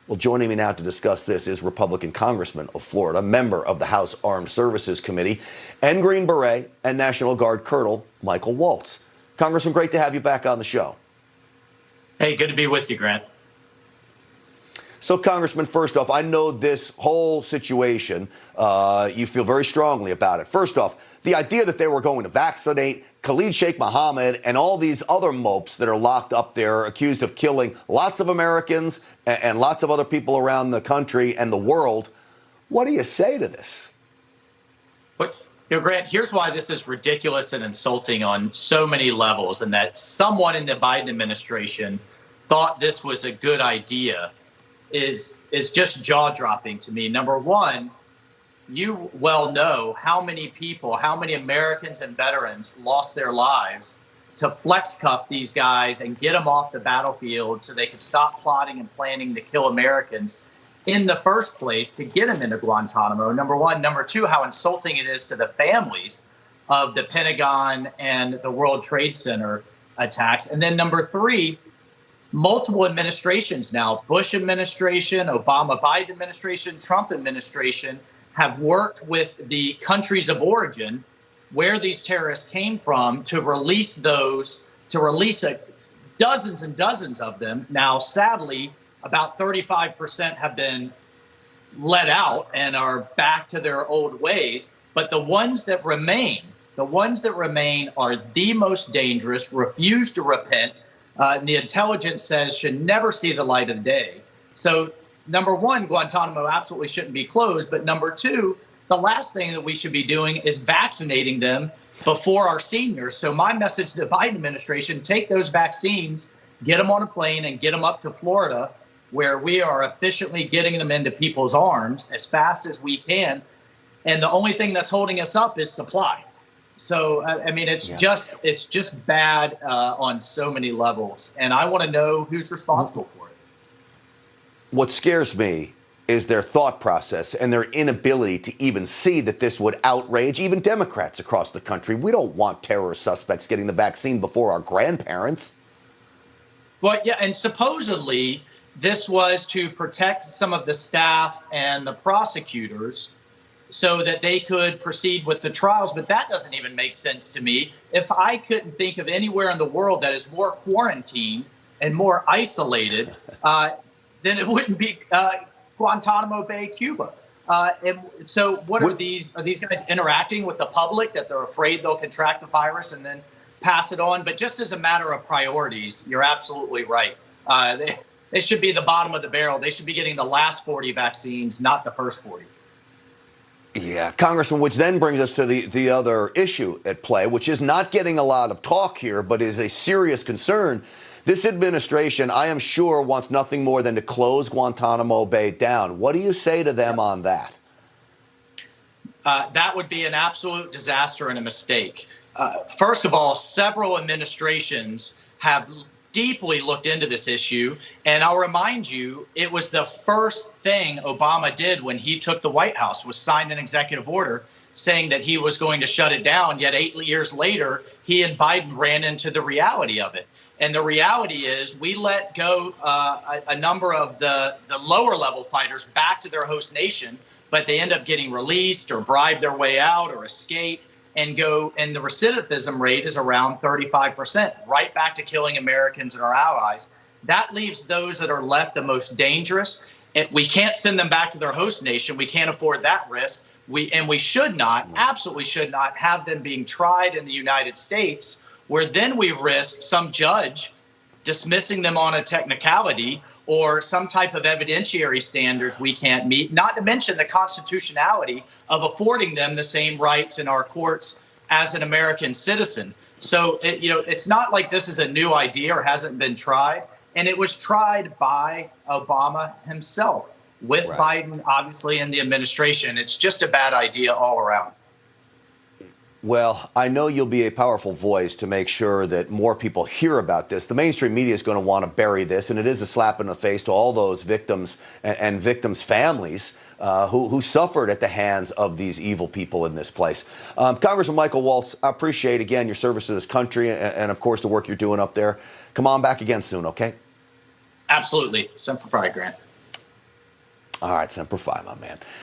Well, joining me now to discuss this is Republican Congressman of Florida, member of the House Armed Services Committee, and Green Beret and National Guard Colonel Michael Waltz. Congressman, great to have you back on the show. Hey, good to be with you, Grant. So, Congressman, first off, I know this whole situation, you feel very strongly about it. First off, the idea that they were going to vaccinate Khalid Sheikh Mohammed and all these other mopes that are locked up there accused of killing lots of Americans and lots of other people around the country and the world. What do you say to this? But, Grant, here's why this is ridiculous and insulting on so many levels, and that someone in the Biden administration thought this was a good idea is just jaw-dropping to me. Number one, you well know how many people, how many Americans and veterans lost their lives to flex cuff these guys and get them off the battlefield so they could stop plotting and planning to kill Americans in the first place to get them into Guantanamo. Number one. Number two, how insulting it is to the families of the Pentagon and the World Trade Center attacks. And then number three, multiple administrations now, Bush administration, Obama, Biden administration, Trump administration, have worked with the countries of origin where these terrorists came from to release those, dozens and dozens of them. Now, sadly, about 35% have been let out and are back to their old ways. But the ones that remain are the most dangerous, refuse to repent. The intelligence says should never see the light of day. So, number one, Guantanamo absolutely shouldn't be closed. But number two, the last thing that we should be doing is vaccinating them before our seniors. So my message to the Biden administration, take those vaccines, get them on a plane and get them up to Florida, where we are efficiently getting them into people's arms as fast as we can. And the only thing that's holding us up is supply. So, I mean, it's just bad on so many levels. And I want to know who's responsible for it. What scares me is their thought process and their inability to even see that this would outrage even Democrats across the country. We don't want terrorist suspects getting the vaccine before our grandparents. Well, yeah, and supposedly this was to protect some of the staff and the prosecutors so that they could proceed with the trials. But that doesn't even make sense to me. If I couldn't think of anywhere in the world that is more quarantined and more isolated, then it wouldn't be Guantanamo Bay, Cuba. And so what are these guys interacting with the public that they're afraid they'll contract the virus and then pass it on? But just as a matter of priorities, you're absolutely right. They should be the bottom of the barrel. They should be getting the last 40 vaccines, not the first 40. Yeah, Congressman, which then brings us to the other issue at play, which is not getting a lot of talk here, but is a serious concern. This administration, I am sure, wants nothing more than to close Guantanamo Bay down. What do you say to them on that? That would be an absolute disaster and a mistake. First of all, several administrations have deeply looked into this issue. And I'll remind you, it was the first thing Obama did when he took the White House, was sign an executive order saying that he was going to shut it down. Yet 8 years later, he and Biden ran into the reality of it. And the reality is we let go a number of the lower level fighters back to their host nation, but they end up getting released or bribe their way out or escape and go. And the recidivism rate is around 35%, right back to killing Americans and our allies. That leaves those that are left the most dangerous. And we can't send them back to their host nation. We can't afford that risk. We should not, absolutely should not, have them being tried in the United States, where then we risk some judge dismissing them on a technicality or some type of evidentiary standards we can't meet, not to mention the constitutionality of affording them the same rights in our courts as an American citizen. So, it's not like this is a new idea or hasn't been tried. And it was tried by Obama himself with Biden, obviously, in the administration. It's just a bad idea all around. Well, I know you'll be a powerful voice to make sure that more people hear about this. The mainstream media is going to want to bury this, and it is a slap in the face to all those victims and victims' families who suffered at the hands of these evil people in this place. Congressman Michael Waltz, I appreciate, again, your service to this country and, of course, the work you're doing up there. Come on back again soon, okay? Absolutely. Semper Fi, Grant. All right, Semper Fi, my man.